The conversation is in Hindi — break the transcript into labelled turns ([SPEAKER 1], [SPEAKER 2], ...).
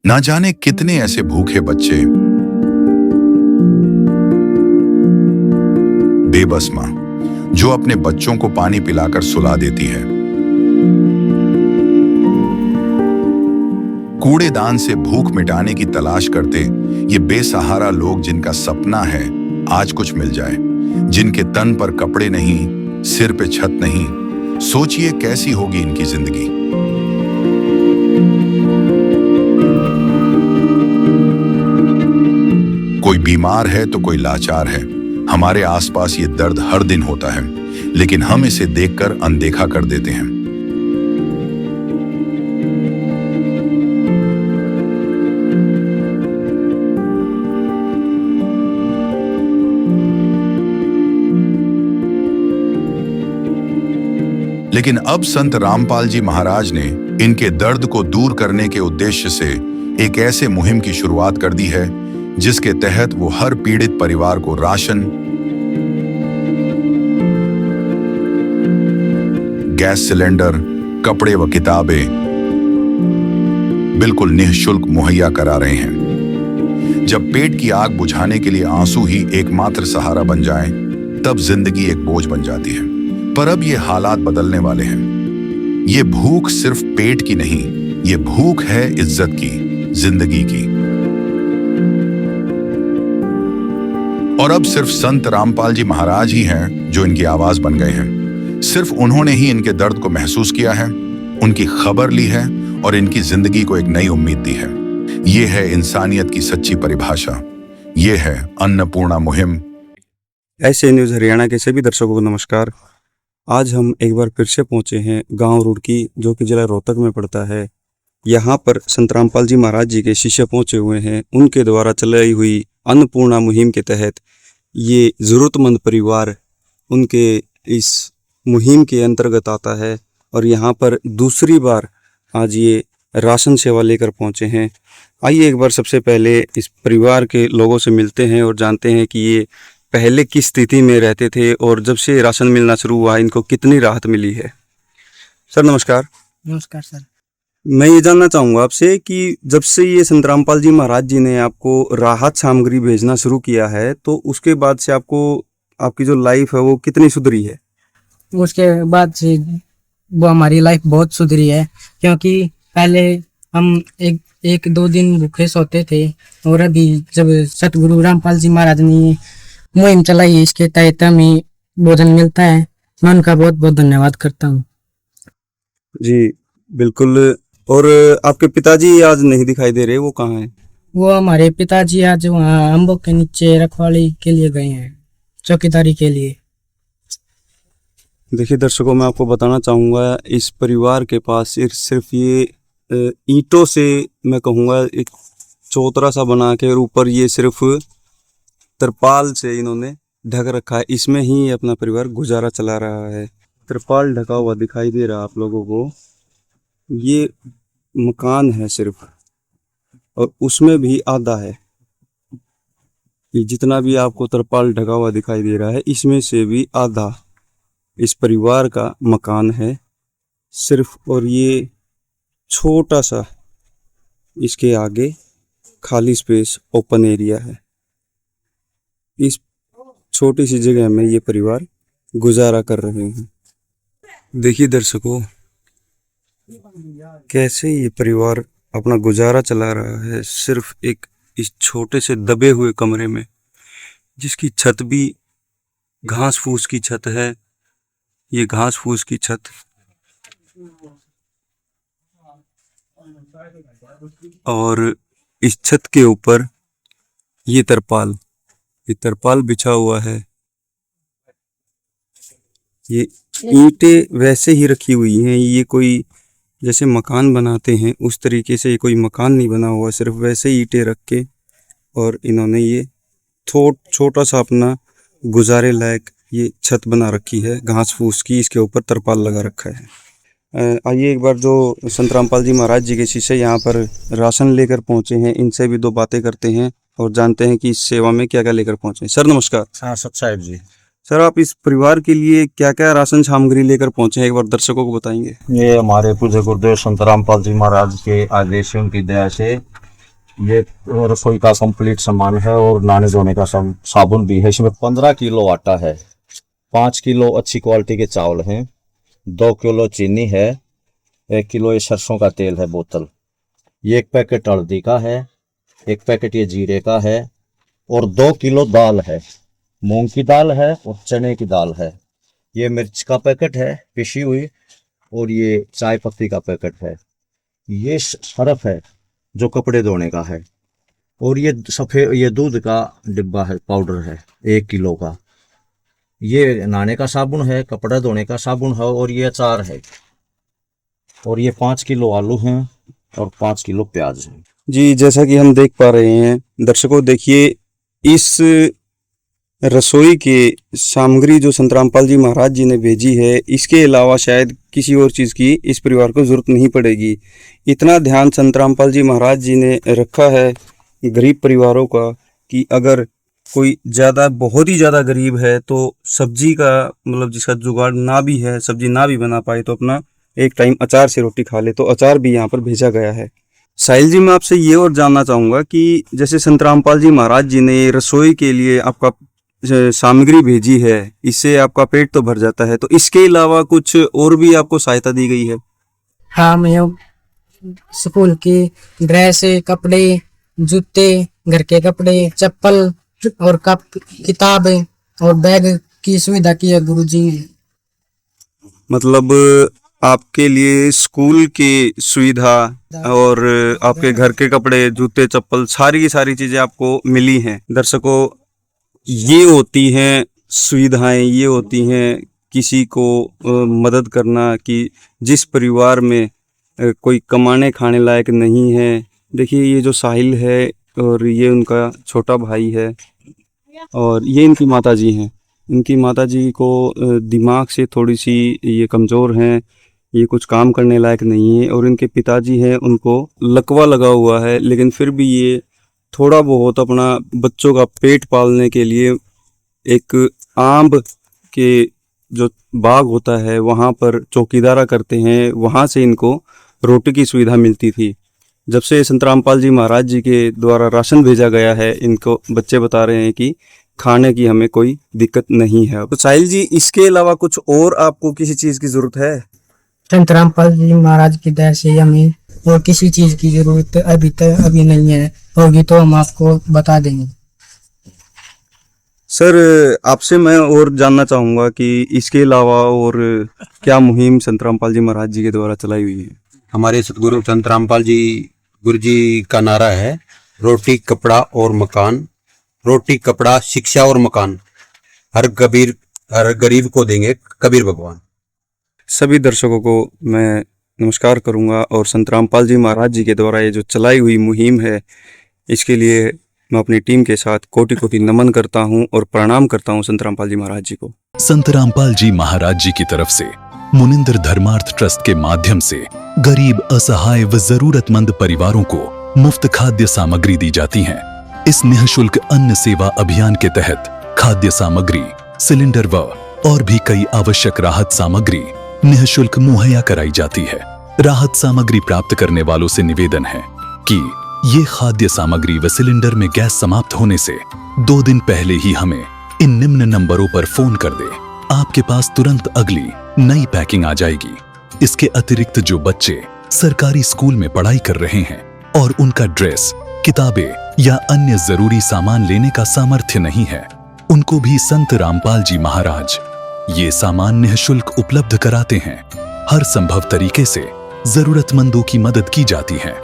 [SPEAKER 1] ना जाने कितने ऐसे भूखे बच्चे, बेबस मां जो अपने बच्चों को पानी पिलाकर सुला देती है। कूड़ेदान से भूख मिटाने की तलाश करते ये बेसहारा लोग जिनका सपना है आज कुछ मिल जाए, जिनके तन पर कपड़े नहीं, सिर पे छत नहीं, सोचिए कैसी होगी इनकी जिंदगी। कोई बीमार है तो कोई लाचार है। हमारे आसपास ये दर्द हर दिन होता है, लेकिन हम इसे देखकर अनदेखा कर देते हैं। लेकिन अब संत रामपाल जी महाराज ने इनके दर्द को दूर करने के उद्देश्य से एक ऐसे मुहिम की शुरुआत कर दी है जिसके तहत वो हर पीड़ित परिवार को राशन, गैस सिलेंडर, कपड़े व किताबें बिल्कुल निःशुल्क मुहैया करा रहे हैं। जब पेट की आग बुझाने के लिए आंसू ही एकमात्र सहारा बन जाएं, तब जिंदगी एक बोझ बन जाती है। पर अब ये हालात बदलने वाले हैं। ये भूख सिर्फ पेट की नहीं, ये भूख है इज्जत की, जिंदगी की। और अब सिर्फ संत रामपाल जी महाराज ही हैं जो इनकी आवाज बन गए हैं। सिर्फ उन्होंने ही इनके दर्द को महसूस किया है, उनकी खबर ली है और इनकी जिंदगी को एक नई उम्मीद दी है। ये है इंसानियत की सच्ची परिभाषा। ये है अन्नपूर्णा मुहिम।
[SPEAKER 2] ऐसे न्यूज़ हरियाणा के सभी दर्शकों को नमस्कार। आज हम एक बार फिर से पहुंचे हैं गांव रुड़की, जो कि जिला रोहतक में पड़ता है। यहाँ पर संत रामपाल जी महाराज जी के शिष्य पहुंचे हुए हैं। उनके द्वारा चलाई हुई अन्नपूर्णा मुहिम के तहत ये ज़रूरतमंद परिवार उनके इस मुहिम के अंतर्गत आता है और यहाँ पर दूसरी बार आज ये राशन सेवा लेकर पहुँचे हैं। आइए एक बार सबसे पहले इस परिवार के लोगों से मिलते हैं और जानते हैं कि ये पहले किस स्थिति में रहते थे और जब से राशन मिलना शुरू हुआ इनको कितनी राहत मिली है। सर नमस्कार।
[SPEAKER 3] नमस्कार सर।
[SPEAKER 2] मैं ये जानना चाहूँगा आपसे कि जब से ये संत रामपाल जी महाराज जी ने आपको राहत सामग्री भेजना शुरू किया है, तो उसके बाद से आपको आपकी जो लाइफ है वो कितनी सुधरी है?
[SPEAKER 3] उसके बाद से वो हमारी लाइफ बहुत सुधरी है, क्योंकि पहले हम एक दो दिन भूखे सोते थे और अभी जब सतगुरु रामपाल जी महाराज ने मुहिम चलाई है, इसके तहत हमें भोजन मिलता है। मैं उनका बहुत बहुत धन्यवाद करता हूँ।
[SPEAKER 2] जी बिल्कुल। और आपके पिताजी आज नहीं दिखाई दे रहे, वो कहाँ हैं?
[SPEAKER 3] वो हमारे पिताजी आज वहाँ अम्बों के नीचे रखवाली के लिए गए हैं, चौकीदारी के लिए।
[SPEAKER 2] देखिए दर्शकों, मैं आपको बताना चाहूँगा इस परिवार के पास सिर्फ ये ईंटों से मैं कहूँगा एक चौतरा सा बना के और ऊपर ये सिर्फ तिरपाल से इन्होंने ढक रखा है। इसमें ही अपना परिवार गुजारा चला रहा है। तिरपाल ढका हुआ दिखाई दे रहा आप लोगों को, ये मकान है सिर्फ, और उसमें भी आधा है। ये जितना भी आपको तिरपाल ढका हुआ दिखाई दे रहा है, इसमें से भी आधा इस परिवार का मकान है सिर्फ। और ये छोटा सा इसके आगे खाली स्पेस, ओपन एरिया है। इस छोटी सी जगह में ये परिवार गुजारा कर रहे हैं। देखिए दर्शकों, कैसे ये परिवार अपना गुजारा चला रहा है सिर्फ एक इस छोटे से दबे हुए कमरे में, जिसकी छत भी घास फूस की छत है। ये घास फूस की छत और इस छत के ऊपर ये तरपाल बिछा हुआ है। ये ईंटें वैसे ही रखी हुई हैं। ये कोई जैसे मकान बनाते हैं उस तरीके से ये कोई मकान नहीं बना हुआ, सिर्फ वैसे ईंटें रख के और इन्होंने ये छोटा सा अपना गुजारे लायक ये छत बना रखी है घास फूस की। इसके ऊपर तरपाल लगा रखा है। आइए एक बार जो संत रामपाल जी महाराज जी के शिष्य यहाँ पर राशन लेकर पहुँचे हैं, इनसे भी दो बातें करते हैं और जानते हैं कि इस सेवा में क्या क्या लेकर पहुँचे। सर नमस्कार।
[SPEAKER 4] हाँ सत साहिब जी।
[SPEAKER 2] सर आप इस परिवार के लिए क्या क्या राशन सामग्री लेकर पहुंचे हैं, एक बार दर्शकों को बताएंगे?
[SPEAKER 4] ये हमारे पूज्य गुरुदेव संत रामपाल जी महाराज के आदेश, उनकी दया से ये रसोई का कंप्लीट सामान है और नहाने धोने का साबुन भी है। इसमें 15 किलो आटा है, 5 किलो अच्छी क्वालिटी के चावल हैं, 2 किलो चीनी है, 1 किलो ये सरसों का तेल है बोतल, ये 1 पैकेट हल्दी का है, 1 पैकेट ये जीरे का है और 2 किलो दाल है, मूंग की दाल है और चने की दाल है। ये मिर्च का पैकेट है पिसी हुई और ये चाय पत्ती का पैकेट है। ये सर्फ है जो कपड़े धोने का है और ये सफेद ये दूध का डिब्बा है, पाउडर है 1 किलो का। ये नहाने का साबुन है, कपड़ा धोने का साबुन है और ये अचार है और ये 5 किलो आलू हैं और 5 किलो प्याज है।
[SPEAKER 2] जी, जैसा कि हम देख पा रहे हैं दर्शकों, देखिए इस रसोई की सामग्री जो संत रामपाल जी महाराज जी ने भेजी है, इसके अलावा शायद किसी और चीज़ की इस परिवार को ज़रूरत नहीं पड़ेगी। इतना ध्यान संत रामपाल जी महाराज जी ने रखा है गरीब परिवारों का कि अगर कोई ज़्यादा बहुत ही ज़्यादा गरीब है तो सब्जी का मतलब जिसका जुगाड़ ना भी है, सब्जी ना भी बना पाए तो अपना एक टाइम अचार से रोटी खा ले, तो अचार भी यहाँ पर भेजा गया है। साहिल जी, मैं आपसे ये और जानना चाहूँगा कि जैसे संत रामपाल जी महाराज जी ने रसोई के लिए आपका सामग्री भेजी है, इससे आपका पेट तो भर जाता है, तो इसके अलावा कुछ और भी आपको सहायता दी गई है?
[SPEAKER 3] हाँ, मैं स्कूल की ड्रेस, कपड़े, जूते, घर के कपड़े, चप्पल और किताब और बैग की सुविधा की है गुरुजी ने।
[SPEAKER 2] मतलब आपके लिए स्कूल की सुविधा और आपके घर के कपड़े, जूते, चप्पल, सारी की सारी चीजें आपको मिली हैं। दर्शकों, ये होती हैं सुविधाएं, ये होती हैं किसी को मदद करना कि जिस परिवार में कोई कमाने खाने लायक नहीं है। देखिए ये जो साहिल है और ये उनका छोटा भाई है और ये इनकी माताजी हैं। इनकी माताजी को दिमाग से थोड़ी सी ये कमज़ोर हैं, ये कुछ काम करने लायक नहीं है और इनके पिताजी हैं, उनको लकवा लगा हुआ है, लेकिन फिर भी ये थोड़ा बहुत अपना बच्चों का पेट पालने के लिए एक आम के जो बाग होता है वहाँ पर चौकीदारा करते हैं, वहाँ से इनको रोटी की सुविधा मिलती थी। जब से संत रामपाल जी महाराज जी के द्वारा राशन भेजा गया है, इनको बच्चे बता रहे हैं कि खाने की हमें कोई दिक्कत नहीं है। तो साहिल जी, इसके अलावा कुछ और आपको किसी चीज़ की ज़रूरत है?
[SPEAKER 3] संत रामपाल जी महाराज की दया से हमें और किसी चीज की जरूरत अभी नहीं है, होगी तो हम आपको बता देंगे।
[SPEAKER 2] सर, आपसे मैं और जानना चाहूँगा कि इसके अलावा और क्या मुहिम संत रामपाल जी महाराज जी के द्वारा चलाई हुई है?
[SPEAKER 5] हमारे सतगुरु संत रामपाल जी गुरु जी का नारा है रोटी कपड़ा और मकान, रोटी कपड़ा शिक्षा और मकान, हर गरीब को देंगे कबीर भगवान।
[SPEAKER 2] सभी दर्शकों को मैं नमस्कार करूंगा और संत रामपाल जी महाराज जी के द्वारा ये जो चलाई हुई मुहिम है, इसके लिए मैं अपनी टीम के साथ कोटि कोटि नमन करता हूं और प्रणाम करता हूं संत रामपाल जी महाराज जी को।
[SPEAKER 6] संत रामपाल जी महाराज जी की तरफ से मुनिंद्र धर्मार्थ ट्रस्ट के माध्यम से गरीब, असहाय व जरूरतमंद परिवारों को मुफ्त खाद्य सामग्री दी जाती है। इस निःशुल्क अन्न सेवा अभियान के तहत खाद्य सामग्री, सिलेंडर व और भी कई आवश्यक राहत सामग्री निःशुल्क मुहैया कराई जाती है। राहत सामग्री प्राप्त करने वालों से निवेदन है कि ये खाद्य सामग्री व सिलेंडर में गैस समाप्त होने से 2 दिन पहले ही हमें इन निम्न नंबरों पर फोन कर दे। आपके पास तुरंत अगली नई पैकिंग आ जाएगी। इसके अतिरिक्त जो बच्चे सरकारी स्कूल में पढ़ाई कर रहे हैं और उनका ड्रेस, किताबें या अन्य जरूरी सामान लेने का सामर्थ्य नहीं है, उनको भी संत रामपाल जी महाराज ये सामान निःशुल्क उपलब्ध कराते हैं। हर संभव तरीके से जरूरतमंदों की मदद की जाती है।